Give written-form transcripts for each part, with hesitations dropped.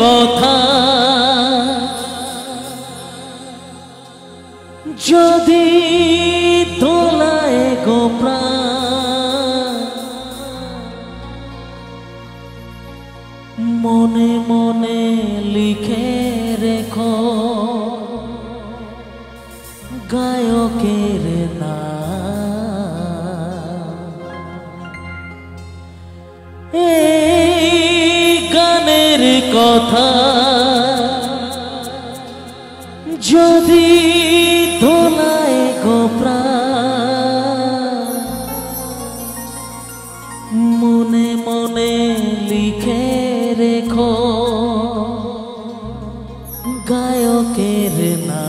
কথা যদি দোলায় গো প্রাণ, মনে মনে লিখে রেখো গায়কের নাম। এই গানের কথা যদি দোলায় গো প্রাণ, মনে মনে লিখে রেখো গায়কের নাম।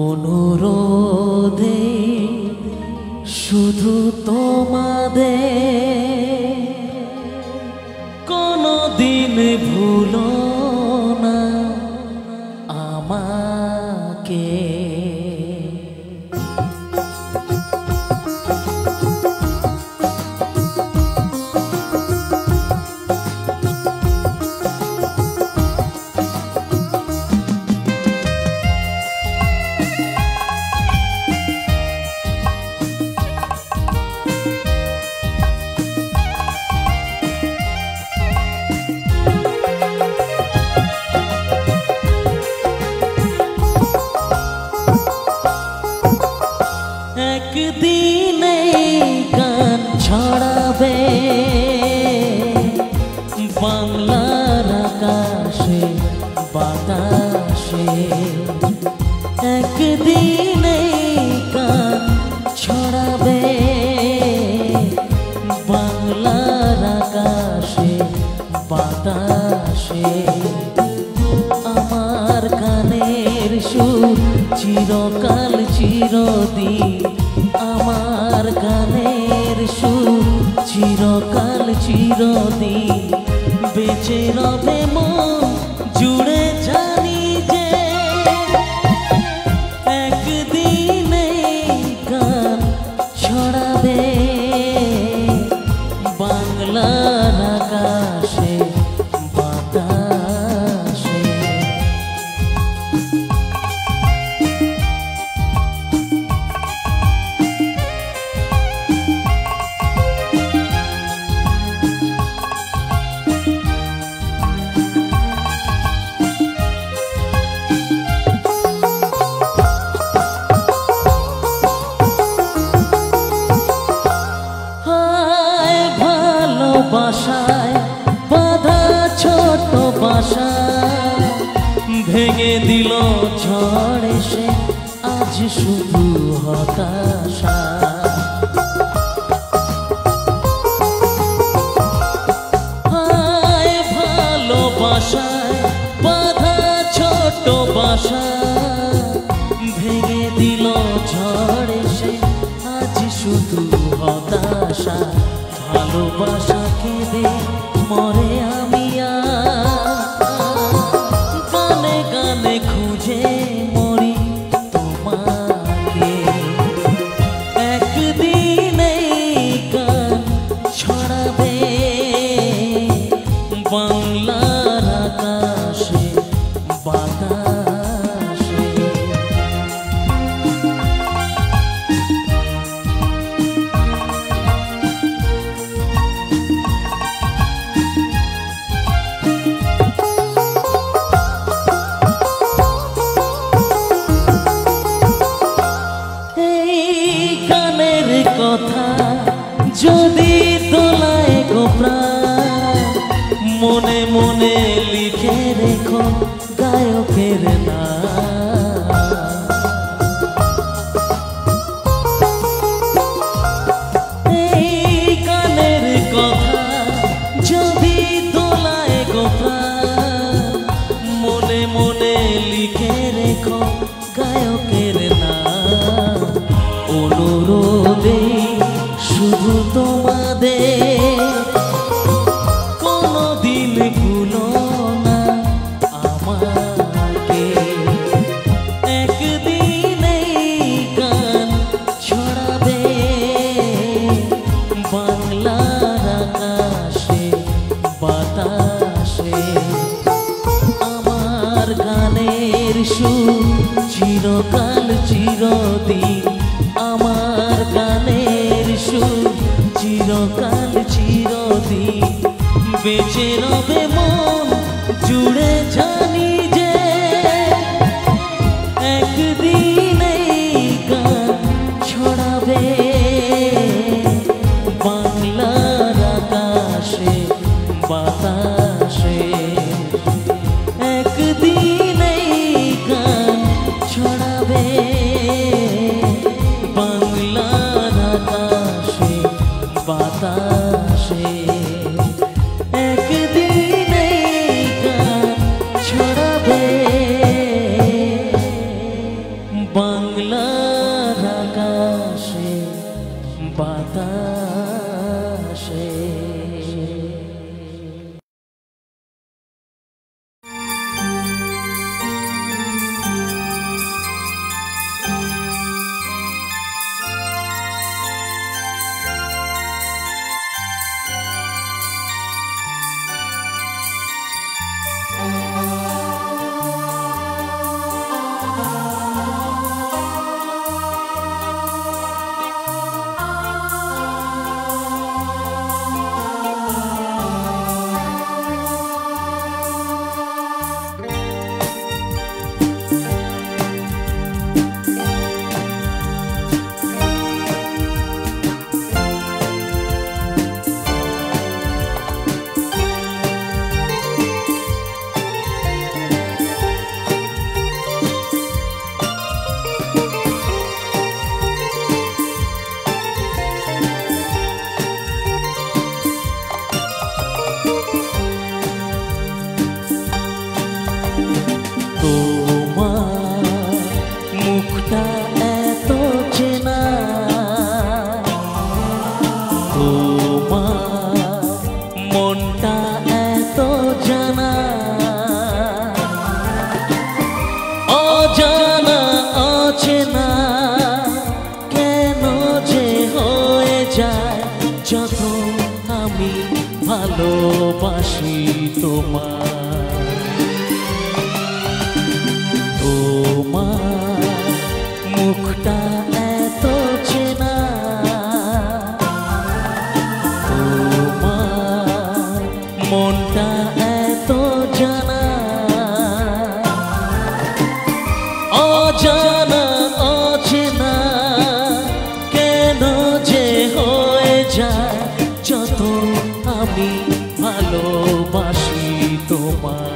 অনুরোধে শুধু তোমাদের, কোনদিন ভুলো না আমাকে। একদিনে গান ছড়াবে বাংলার আকাশে বাতাসে। একদিনে গান ছড়াবে বাংলার আকাশে বাতাসে। আমার গানের সুর চিরকাল চিরদিন, আমার গানের সুর চিরকাল চিরদিন বেঁচে রবে মন জুড়ে। জানি যে একদিনে গান ছড়াবে বাংলার আকাশে বাতাসে। ভালোবাসায় বাঁধা ছোট বাসা ভেঙে দিল ঝড় এসে, আজ শুধু হতাশা। হায় ভালোবাসায় বাঁধা ছোট বাসা ভেঙে দিল ঝড় এসে, আজ শুধু হতাশা। ভালোবাসা কেঁদে মরে আমি গানে গানে খুঁজে মরি তোমাকে। একদিনে গান ছড়াবে বাংলার আকাশে বাতাসে। সুর চিরকাল চিরদিন আমার গানের সুর চিরকাল চিরদিন বেঁচে রবে মন জুড়ে জানি যে একদিন এই গান ছড়াবে বাংলার আকাশে বাতাসে একদিন এই গান ছড়াবে বাংলার আকাশে বাতাসে একদিন এই গান ছড়াবে বাংলার আকাশে বাতাসে। যত আমি ভালোবাসি তোমার তোমার মুখটা এত চেনা তোমার মনটা এত জানা অজানা অচেনা কেন যে হয়ে যায় যত আমি ভালোবাসি তোমার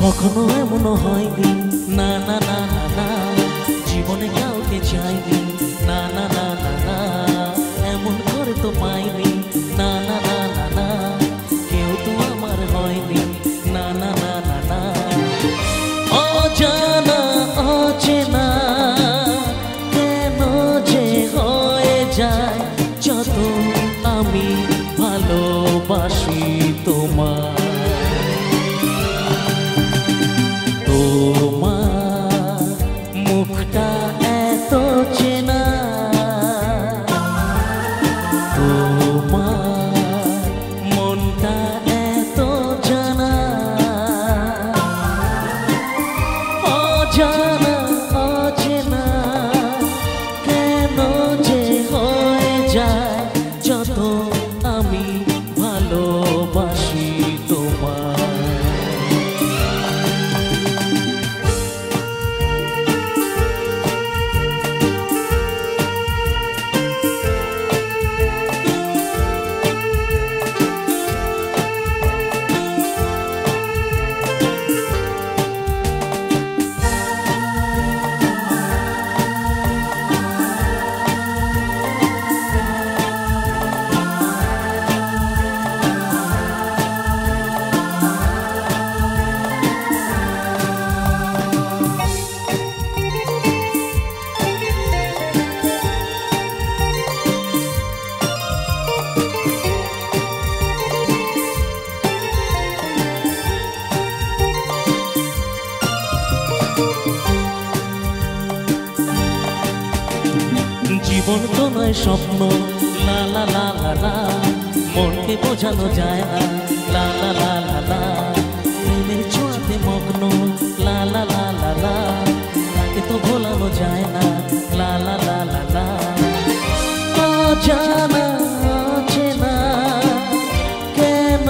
কখনো এমন হয়নি না না না না না জীবনে কাউকে চাইনি না না না না না এমন করে তো পাইনি না না না না না কেউ তো আমার হয়নি না না না না না অজানা অচেনা কেন যে হয়ে যায় যত আমি ভালোবাসি তোমার তোমার মুখটা এত চেনা তোমার মনটা এত জানা অজানা অচেনা কেন যে হয়ে যায় যত আমি ভালোবাসি স্বপ্ন লা লা লা লা লা, মনকে বোঝানো যায় না লা লা লা লা লা, প্রেমের ছোঁয়াতে মগ্ন লা লা লা লা লা, তাকে তো ভোলানো যায় না লা লা লা লা লা। অজানা অচেনা কেন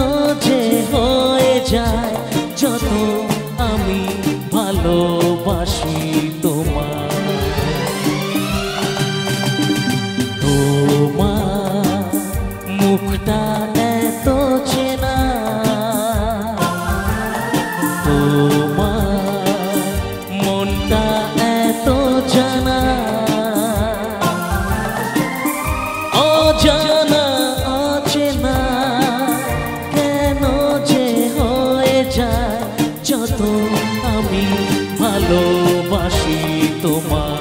যে হয়ে যায় যত আমি ভালোবাসি তোমার, তোমার মুখটা এত চেনা, তোমার মনটা এত জানা, অজানা অচেনা কেন যে হয়ে যায় যত আমি ভালোবাসি তোমার।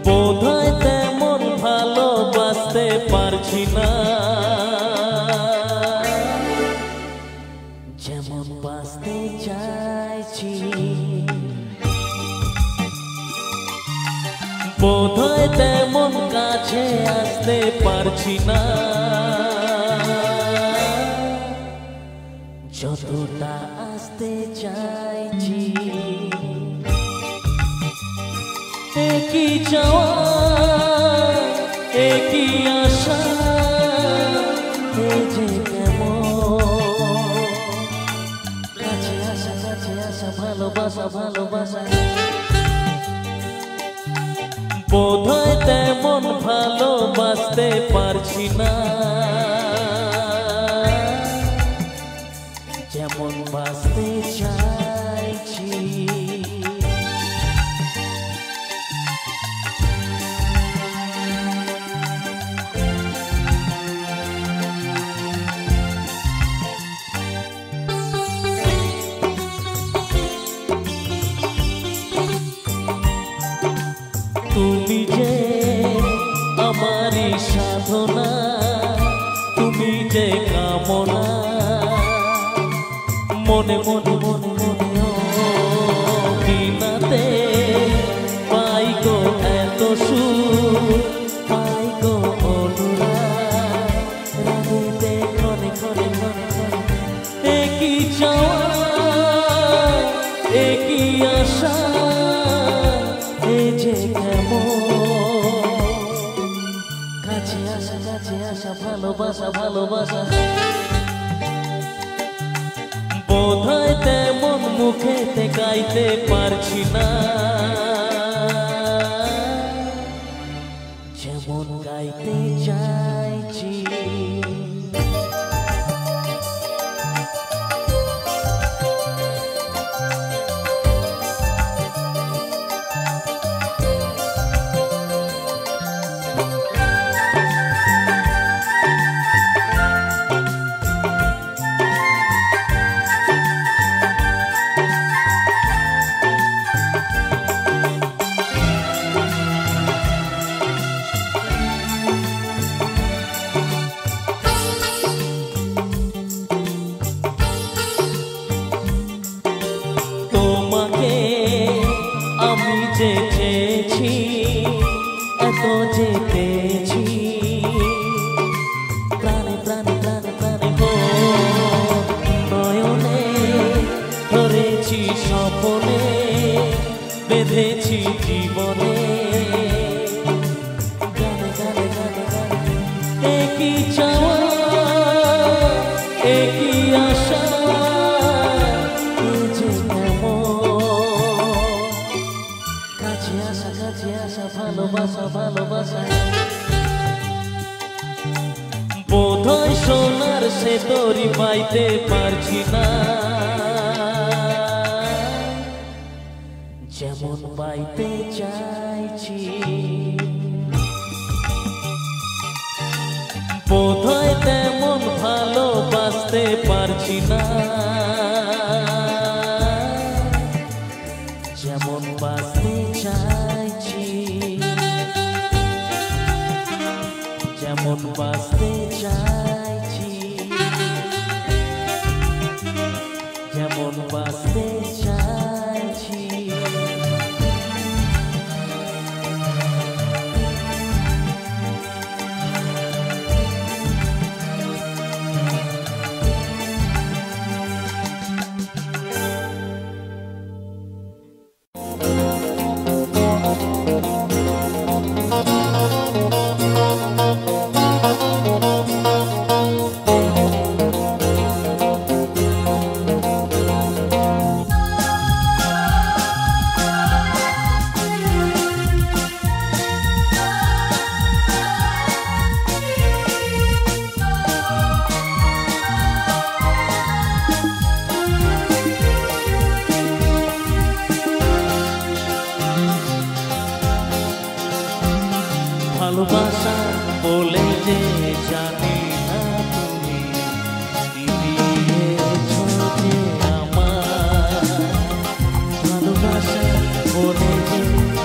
বোধহয় তেমন ভালোবাসতে পারছি না, যেমন বাসতে চাইছি, বোধহয় তেমন কাছে আসতে পারছি না, যতটা আসতে চাইছি। একই চাওয়া একই আশা, এই যে কেমন কাছে আসা ভালোবাসা ভালোবাসা, বোধহয় তেমন ভালোবাসতে পারছি না, যেমন বাসতে চাইছি। তুমি যে আমারই সাধনা, তুমি যে কামনা, মনে মনে মনে মনে বিনাতে পাই গো এত সুর, পাই গো অনুরাগ, রাগিতে ক্ষণে ক্ষণে ক্ষণে ক্ষণে, একই চাওয়া একই আশা, এই যে কাছে আসা ভালোবাসা ভালোবাসা, বোধহয় তেমন মুখেতে গাইতে পারছি না, যেমন গাইতে চাইছি। জীবনে গানে গানে গানে গানে একই চাওয়া একই আশা যে কাছে আসা ভালোবাসা ভালোবাসা বোধহয় সোনার সে তরি পাইতে পারছি না যেমন পাইতে চাইছি বোধহয় তেমন ভালোবাসতে পারছি না যেমন বাসতে চাইছি যেমন বাসতে চাইছি যেমন বাসতে চাইছি ভালোবাসা বলে যে জানি না তুমি কি দিয়েছো যে আমার ভালোবাসা বলে যে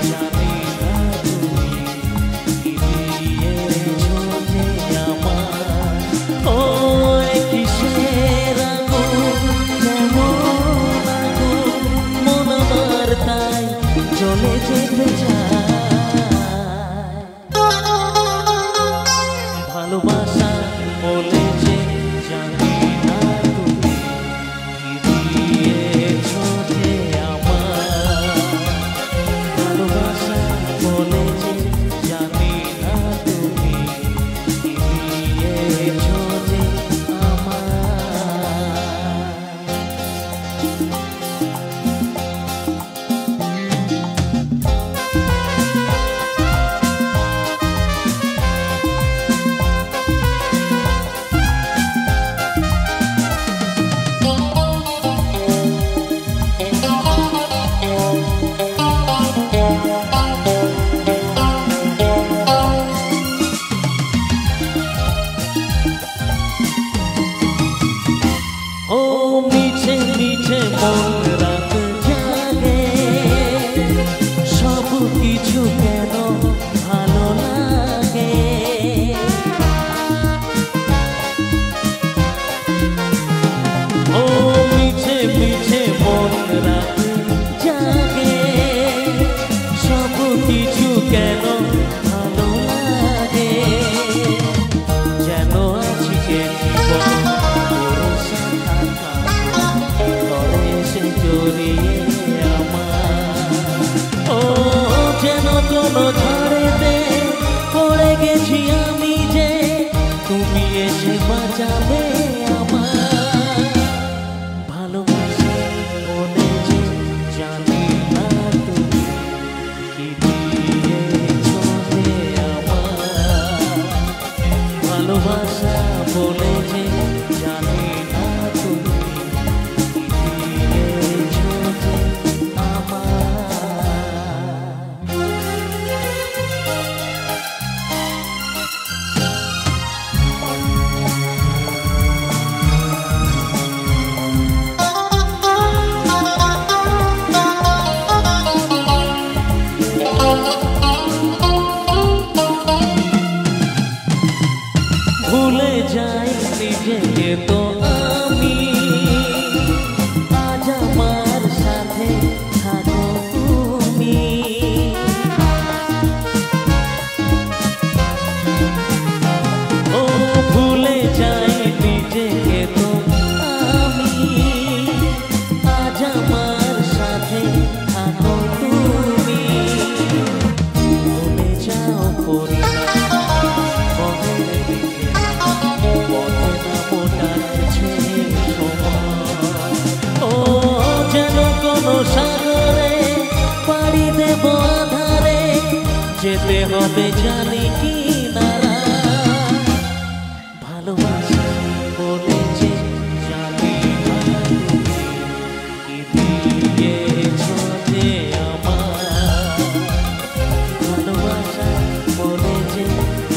জানি না তুমি কি দিয়েছো যে আমার ও কিসের আগুন কেমন আগুন মন আমার তাই জ্বলে যেতে চায় ভালোবাসা বলে যে জানি না তুমি কি দিয়েছো যে আমার ভালোবাসা বলে যে জানি না তুমি কি দিয়েছো যে আমার মিছে মিছে মন রাত জাগে সব কিছু কেন ভালো লাগে ও মিছে মিছে মন রাত জাগে সব কিছু কেন ভালো লাগে যেন আজকে জীবন জড়িয়ে আমার ও যেন কোনো ঝড়েতে পড়ে গেছি আমি যে তুমি এসে বাঁচাবে আমার ভালোবাসা বলে যে জানি না তুমি কি দিয়েছো যে আমার ভালোবাসা বলে যে জানি না তুমি ভুলে যাই নিজেকে তো আমি আজ আমার সাথে থাকো তুমি ও ভুলে যাই নিজেকে তো আমি আজ আমার সাথে থাকো তুমি সাগরে পাড়ি দেব আধারে যেতে হবে জানি কি নারা ভালোবাসা বলে যে জানি না তুমি কি দিয়েছো যে আমার ভালোবাসা বলে যে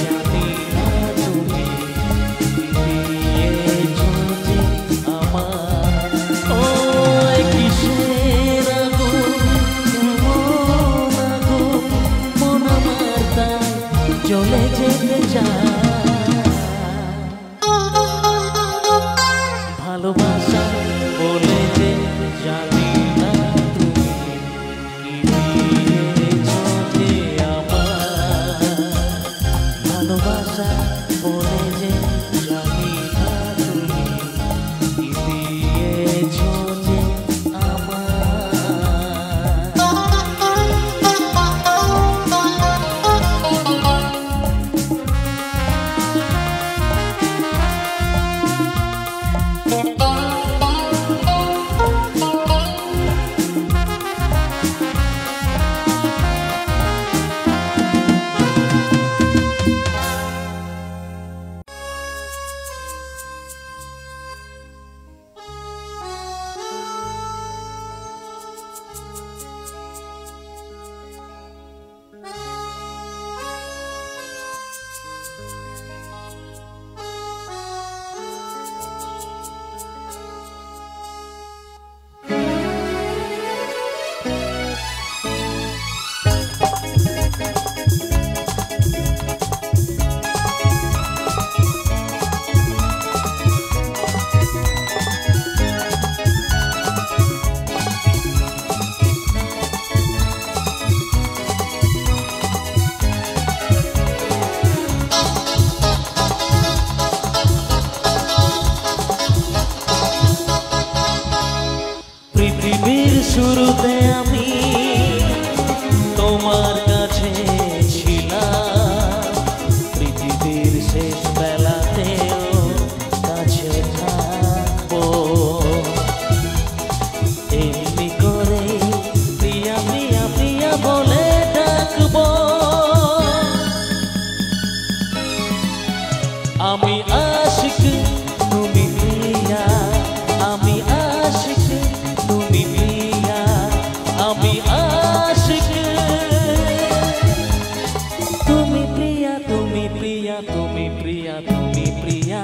জানি না তুমি কি দিয়েছো যে আমার ও কিসের আগুন কেমন আগুন মন আমার তাই জ্বলে যেতে চায় ভালোবাসা বলে যে জানি না তুমি কি দিয়েছো যে আমার ভালোবাসা বলে যে জানি না তুমি কি দিয়েছো যে পৃথিবীর শুরুতে আমি তোমার কাছে ছিলাম পৃথিবীর শেষ বেলাতেও কাছে থাকবো এমনি করে প্রিয়া প্রিয়া প্রিয়া বলে ডাকবো আমি আশিক তুমি প্রিয়া আমি আশিক তুমি প্রিয়া আমি আশিক তুমি প্রিয়া তুমি প্রিয়া তুমি প্রিয়া তুমি প্রিয়া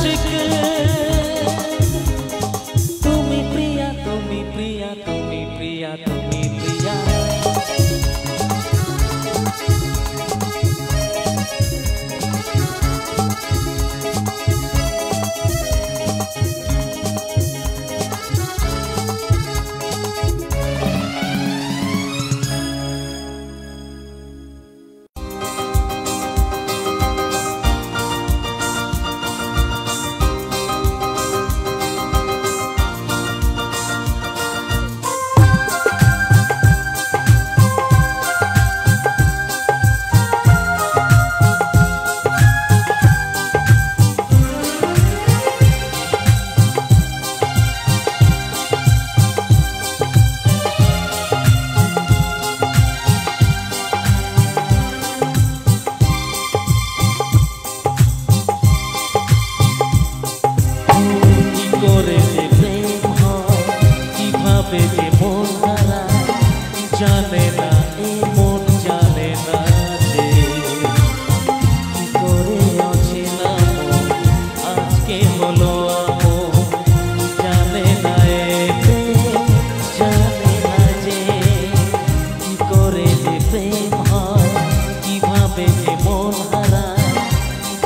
আশিক তুমি প্রিয়া তুমি প্রিয়া তুমি প্রিয়া তুমি প্রিয়া জানে না এ মন জানে না যে কি করে অচেনা মন আজকে হলো আপন জানে না এ প্রেম জানে না যে কি করে যে প্রেম হয় কিভাবে যে মন হারায়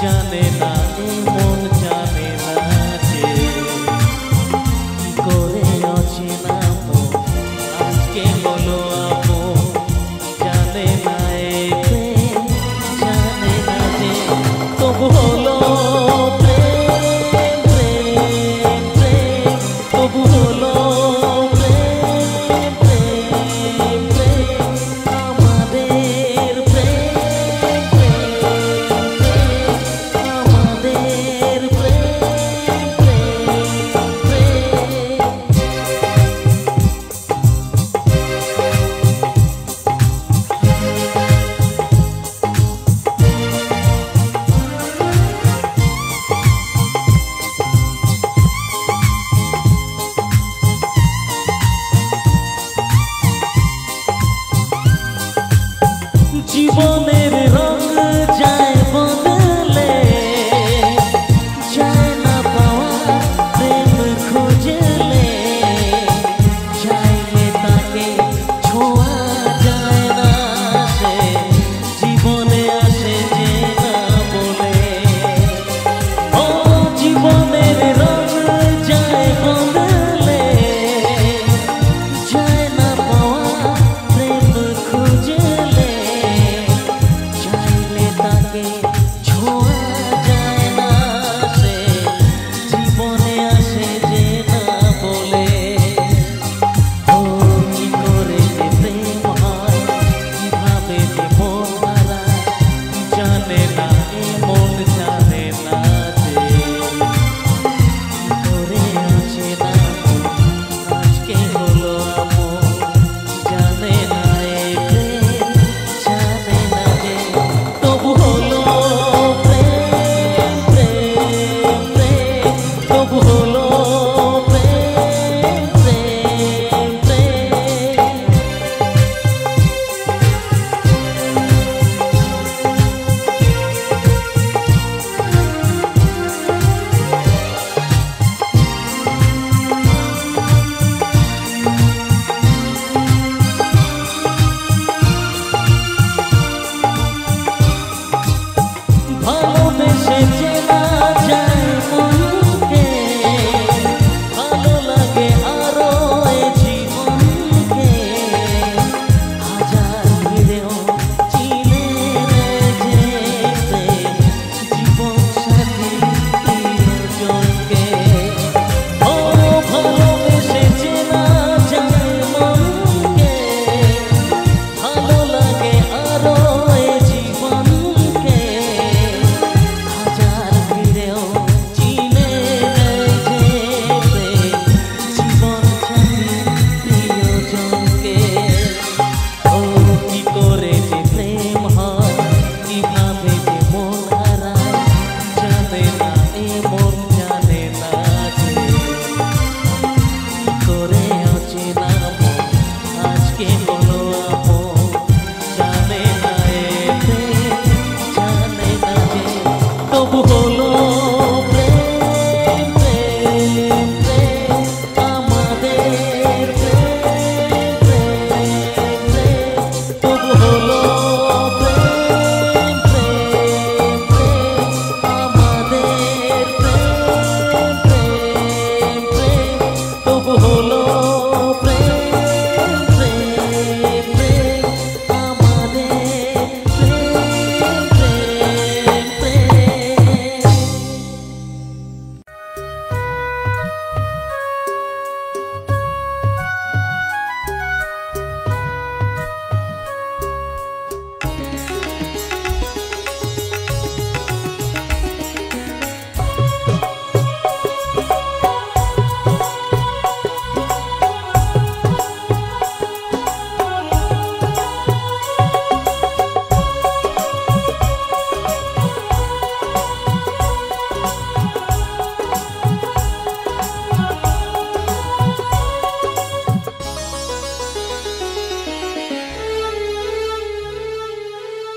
জানে না এ মন জানে না যে কি করে অচেনা মন আজকে হলো তবু হলো প্রেম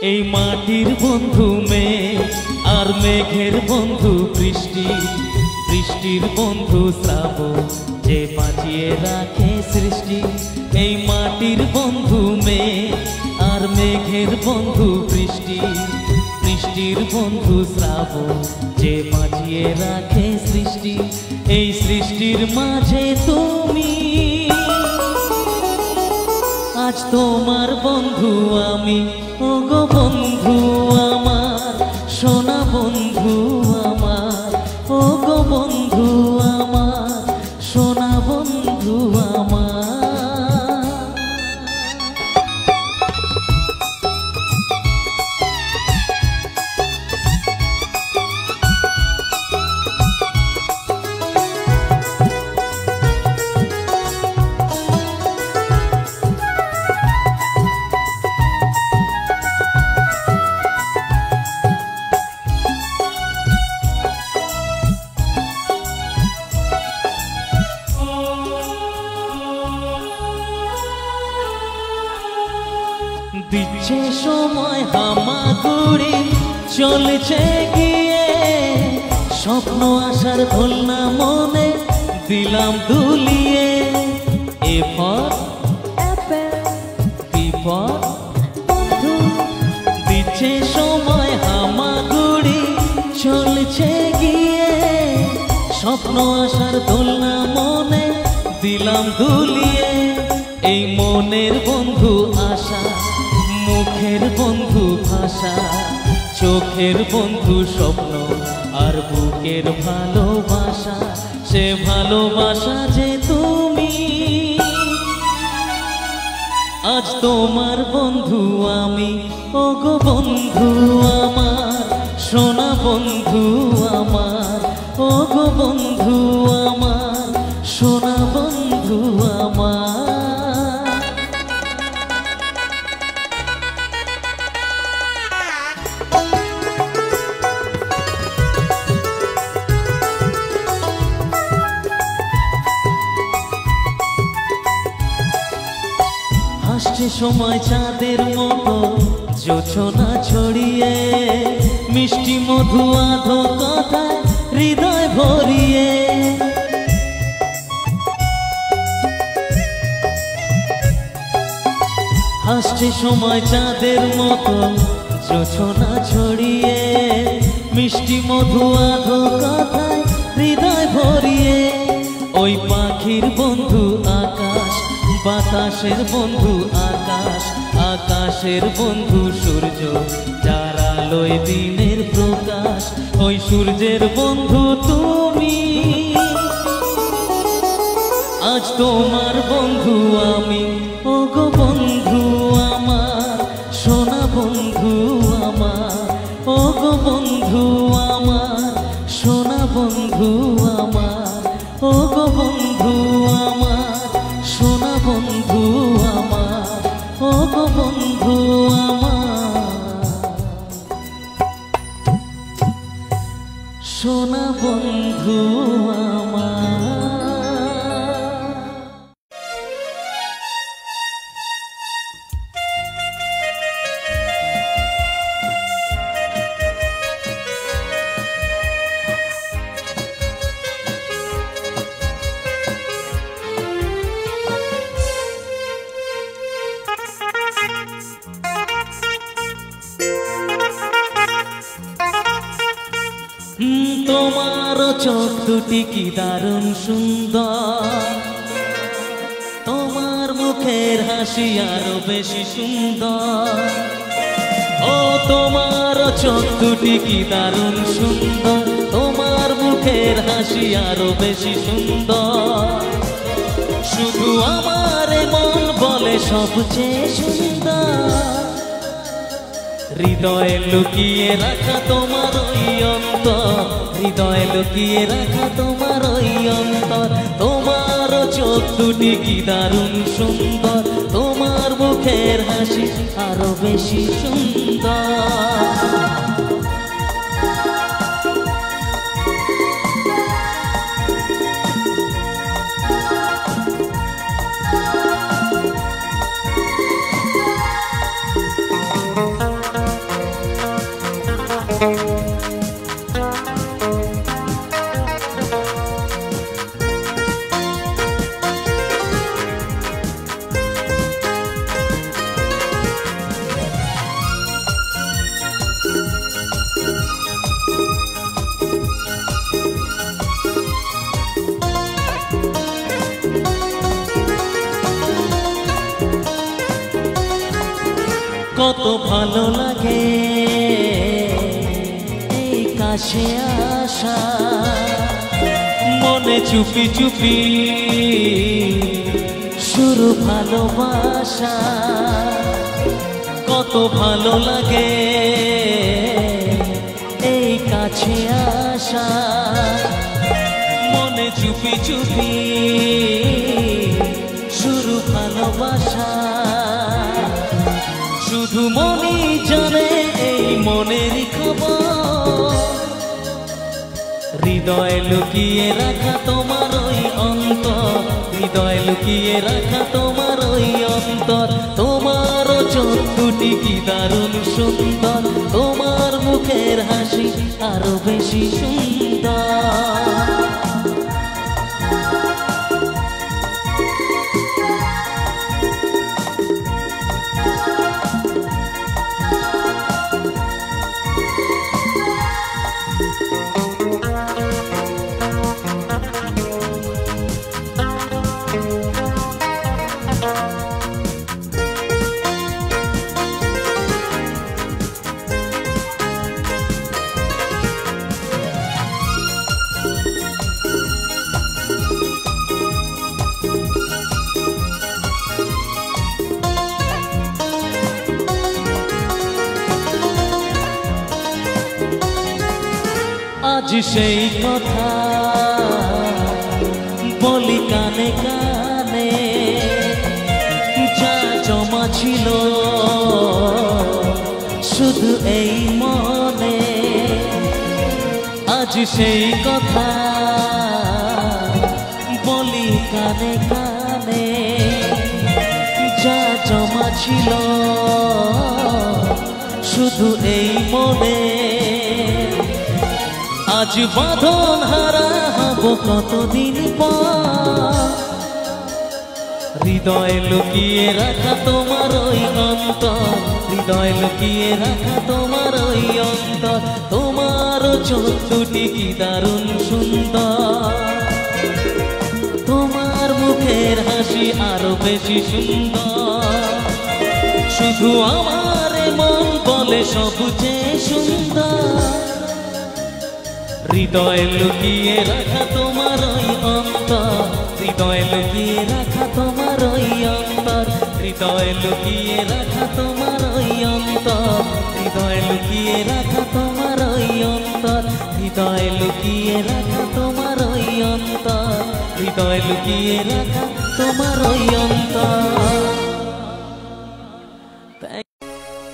এই মাটির বন্ধু মেঘ আর মেঘের বন্ধু বৃষ্টি, বৃষ্টির বন্ধু শ্রাবণ যে বাঁচিয়ে রাখে সৃষ্টি। এই মাটির বন্ধু মেঘ আর মেঘের বন্ধু বৃষ্টি, বৃষ্টির বন্ধু শ্রাবণ যে বাঁচিয়ে রাখে সৃষ্টি। এই সৃষ্টির মাঝে তুমি, আজ তোমার বন্ধু আমি, ও গো বন্ধু আমার, সোনা বন্ধু আমার, ও গো বন্ধু আমার, সোনা বন্ধু আমার। দিচ্ছে সময় হামাগুড়ি চলেছে গিয়ে, স্বপ্ন আসার দোলনা মনে দিলাম দুলিয়ে। A for apple, B for বন্ধু। দিচ্ছে সময় হামাগুড়ি চলেছে গিয়ে, স্বপ্ন আসার দোলনা মনে দিলাম দুলিয়ে। এই মনের বন্ধু আশা, মুখের বন্ধু ভাষা, চোখের বন্ধু স্বপ্ন আর বুকের ভালোবাসা। সে ভালোবাসা যে তুমি, আজ তোমার বন্ধু আমি, ও গো বন্ধু আমার, সোনা বন্ধু আমার, ও গো বন্ধু আমার, সোনা বন্ধু আমার। হাসছে সময় চাঁদের মতো জোছনা ছড়িয়ে, মিষ্টি মধু আধো কথায় হৃদয় ভরিয়ে। হাসছে সময় চাঁদের মতো জোছনা ছড়িয়ে, মিষ্টি মধু আধো কথায় হৃদয় ভরিয়ে। ওই পাখির বন্ধু আকাশ, বাতাসের বন্ধু আকাশ, আকাশের বন্ধু সূর্য, যার আলোয় দিনের প্রকাশ। ওই সূর্যের বন্ধু তুমি, আজ তোমার বন্ধু আমি, ও গো বন্ধু আমার, সোনা বন্ধু আমার, ও গো বন্ধু আমার, সোনা বন্ধু আমার, ও গো বন্ধু আমার, সোনা বন্ধু আমার, ও গো বন্ধু আমার, সোনা বন্ধু আমার। তোমার চোখ দুটি কি দারুণ সুন্দর, তোমার মুখের হাসি আরো বেশি সুন্দর। ও তোমার চোখ দুটি কি দারুণ সুন্দর, তোমার মুখের হাসি আরো বেশি সুন্দর। শুধু আমার মন বলে সবচেয়ে সুন্দর, হৃদয়ে লুকিয়ে রাখা তোমার ওই অন্তর, হৃদয়ে লুকিয়ে রাখা তোমার ওই অন্তর। তোমার চোখ দুটি কি দারুণ সুন্দর, তোমার মুখের হাসি আরো বেশি সুন্দর। কত ভালো লাগে এই কাছে আসা, মনে চুপি চুপি শুরু ভালোবাসা। কত ভালো লাগে এই কাছে আসা, মনে চুপি চুপি শুরু ভালোবাসা। শুধু মনই জানে এই মনের খবর, হৃদয় লুকিয়ে রাখা তোমার ওই অন্তর, হৃদয় লুকিয়ে রাখা তোমার ওই অন্তর। তোমার চোখ দুটি কি দারুণ সুন্দর, তোমার মুখের হাসি আরো বেশি সুন্দর। আজ সেই কথা বলি কানে কানে, যা জমা ছিল শুধু এই মনে। আজ সেই কথা বলি কানে কানে, যা জমা ছিল শুধু এই মনে। আজ বাঁধন হারা হব কতদিন পর, হৃদয় লুকিয়ে রাখা তোমার ওই অন্তর, হৃদয় লুকিয়ে রাখা তোমার ওই অন্তর। তোমার চোখ দুটি কি দারুণ সুন্দর, তোমার মুখের হাসি আরো বেশি সুন্দর। শুধু আমার মন বলে সবচেয়ে সুন্দর, হৃদয় লুকিয়ে রাখা তোমার ওই অন্তর, হৃদয় লুকিয়ে রাখা তোমার ওই অন্তর, হৃদয় লুকিয়ে রাখা তোমার ওই অন্তর, হৃদয় লুকিয়ে রাখা তোমার ওই অন্তর, হৃদয় লুকিয়ে রাখা তোমার ওই অন্তর, হৃদয় লুকিয়ে রাখা তোমার ওই অন্তর।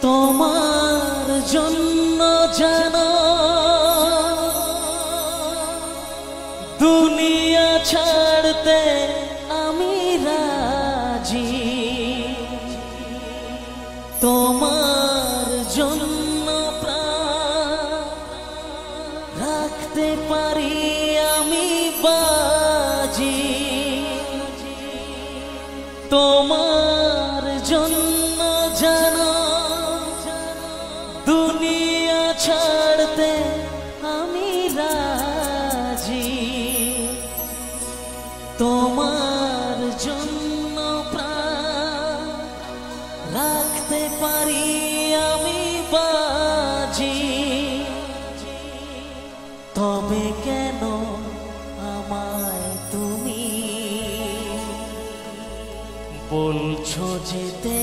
তোমার জন্য জানো দুনিয়া ছাড়তে আমি রাজি, তোমার জন্য প্রাণ রাখতে পারি আমি বাজি। তোমার জন্য জানো দুনিয়া ছাড়তে আমি রাজি, তোমার জন্য প্রাণ রাখতে পারি আমি বাজি। তবে কেন আমায় তুমি বলছো যেতে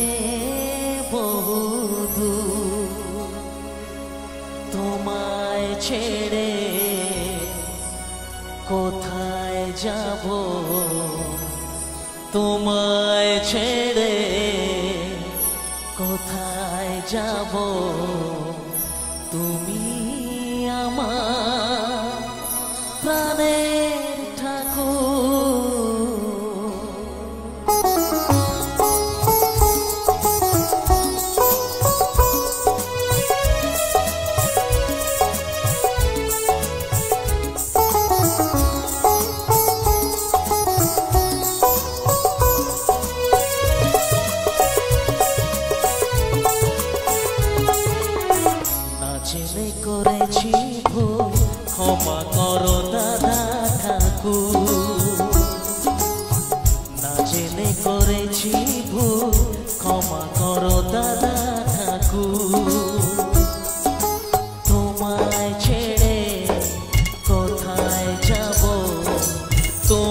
বহুদূর, তোমায় ছেড়ে কোথায় যাব, তোমায় ছেড়ে কোথায় যাব। তুমি আমার প্রাণের ঠাকুর। করেছি ভুল ক্ষমা করো দাদা ঠাকুর, না জেনে করেছি ভুল ক্ষমা করো দাদা ঠাকুর।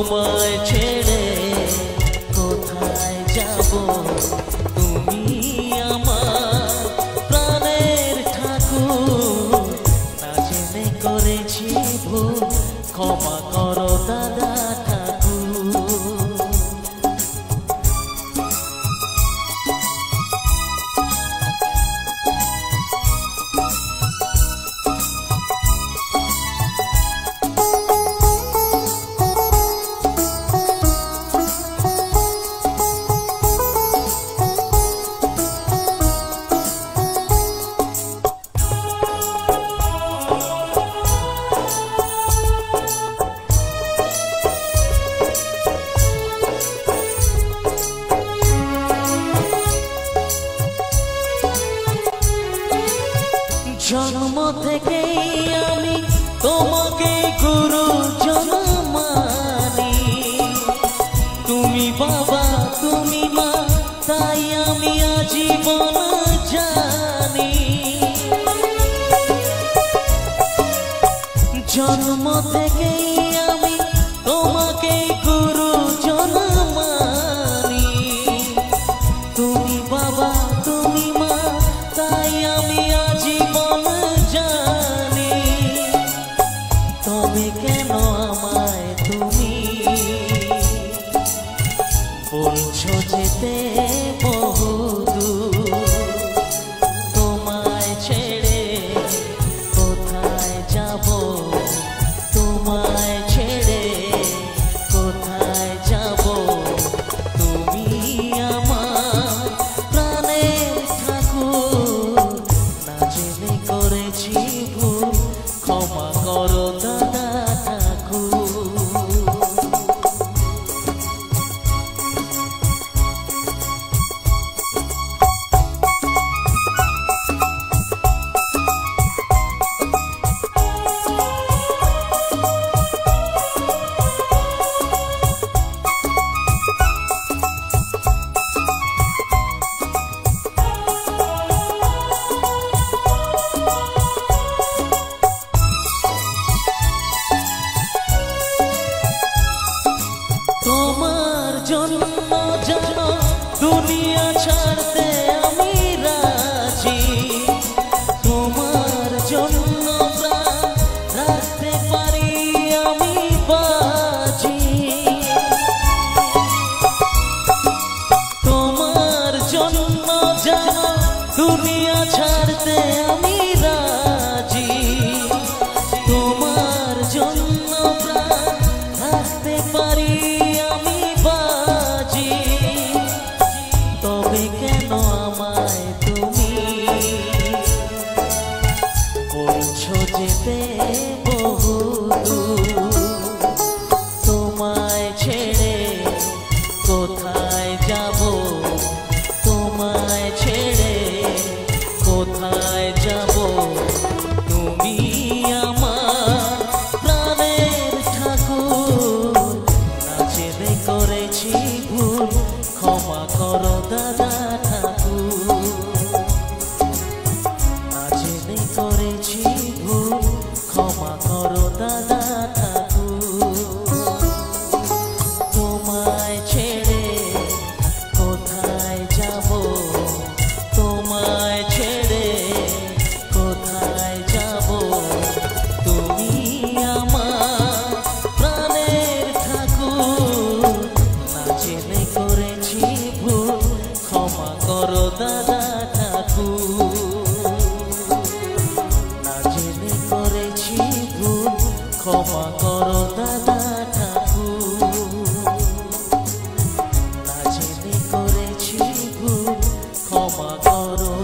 তোমায় ছেড়ে কোথায় যাব তুমি আমার প্রাণের ঠাকুর না জেনে করেছি ভুল ক্ষমা করো দাদা ঠাকুর জন্ম থেকেই আমি তোমাকে গুরুজন মানি তুমি বাবা তুমি মা তাই আমি আজীবন জানি জন্ম থেকেই আমি তোমাকে গুরুজন মানি তুমি বাবা তুমি মা তাই আমি আজীবন জানি তবে কেন আমায় তুমি বলছো যেতে বহুদূর তোমায় ছেড়ে কোথায় যাব তোমায় ছেড়ে কোথায় যাব তুমি আমার প্রাণের ঠাকুর না জেনে করেছি ভুল ক্ষমা করো দাদা ঠাকুর তোমার জন্য জানো দুনিয়া ছাড়তে আমি রাজি তোমার জন্য প্রাণ রাখতে পারি আমি বাজি তোমার জন্য জানো দুনিয়া ছাড়তে আমি রাজি তোমার জন্য প্রাণ রাখতে পারি তবে কেন আমায় তুমি বলছো যেতে বহুদূর তোমায় ছেড়ে কোথায় যাব তোমায় ছেড়ে কোথায় যাব তুমি আমার প্রাণের ঠাকুর না জেনে করেছি ভুল ক্ষমা করো দাদা ঠাকুর না জেনে করেছি ভুল ক্ষমা করো দাদা ঠাকুর তোমায় ছেড়ে কোথায় যাব তোমায় ছেড়ে কোথায় যাব তুমি আমার প্রাণের ঠাকুর না জেনে করেছি ভুল ক্ষমা করো দাদা ঠাকুর না জেনে করেছি ভুল ক্ষমা করো দাদা ঠাকুর না জেনে করেছি ভুল ক্ষমা করো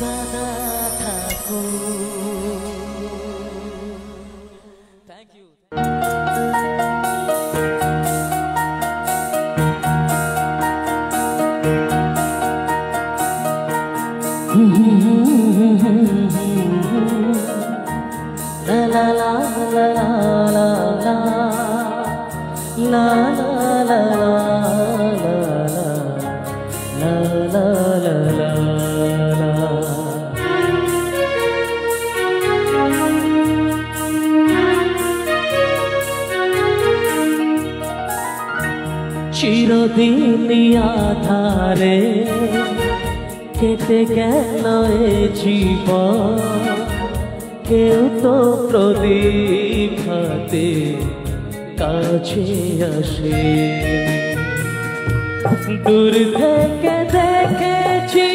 দাদা ঠাকুর thank you la la la la la la la la la la la la চিরদিন আধারে কেটে গেল এ জীবন, কেউ তো প্রদীপ হাতে কাছে আসে। দূর থেকে দেখেছি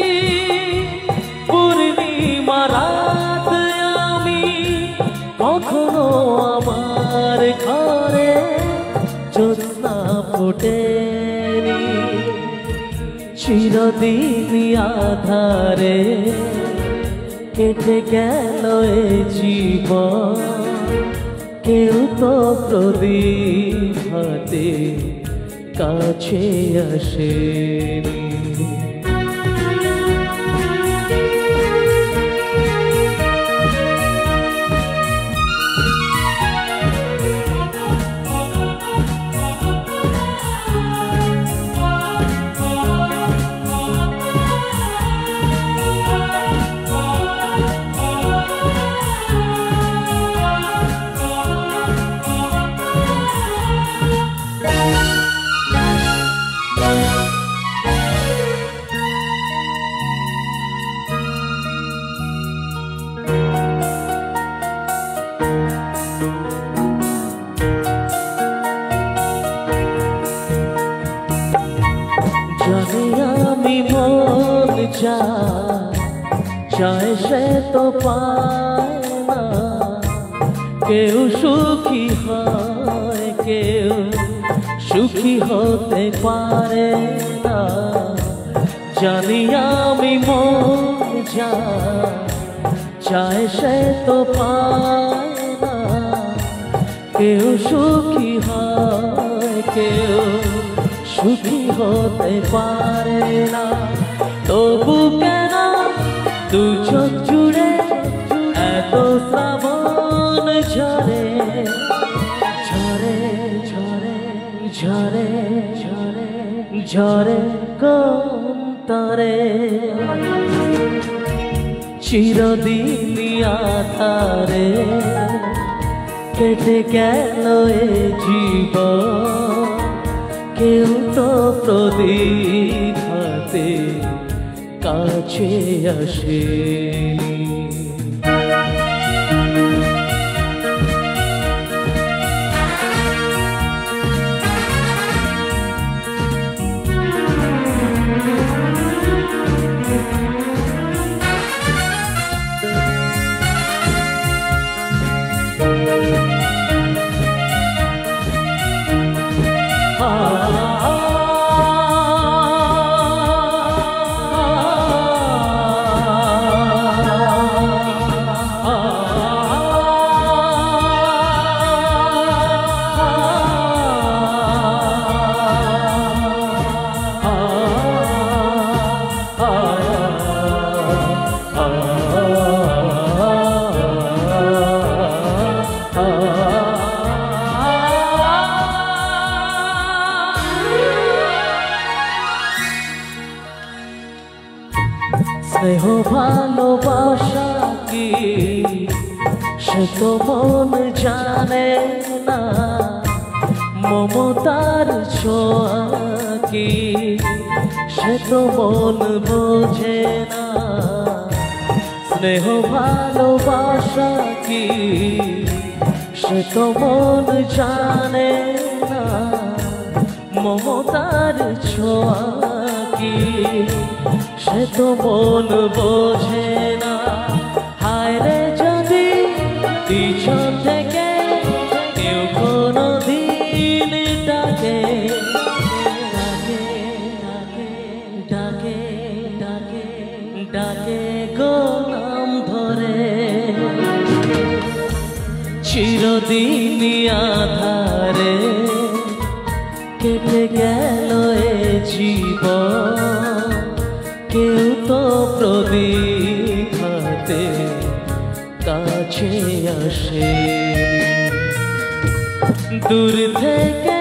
পূর্ণিমা রাত আমি, কখনো আমার ঘরে জ্যোৎস্না ফোটেনি। চিরদিন আধারে কেটে গেল এ জীবন, কেউ তো প্রদীপ হাতে কাছে আসেনি। জানি আমি মন চায় সে তো পায় না, কেউ সুখী হয় কেউ সুখী হতে পারে না। জানি আমি মন চায় সে তো পায় না, কেউ সুখী হয় কেউ সুখী হতে পারে না। তবু কেন দু চোখ জুড়ে এত শ্রাবণ ঝরে ঝরে ঝরে ঝরে ঝরে ঝরে কোন তরে। চিরদিন আধারে কেটে গেল এ জীবন, কেউ তো প্রদীপ হাতে কাছে আসেনি। স্নেহ ভালোবাসা কি সে তো মন জানে না, মমতার ছোঁয়া কি সে তো মন বোঝে না। স্নেহ ভালোবাসা কি সে তো মন জানে না, মমতার ছোঁয়া কি সে তো মন বোঝে না। হায় রে যদি পিছন থেকে কেউ কোনো দিন ডাকে ডাকে ডাকে ডাকে ডাকে গো নাম ধরে। চিরদিন আধারে কেটে গেল এ জীবন, কেউ তো প্রদীপ হাতে কাছে আসে। দূর থেকে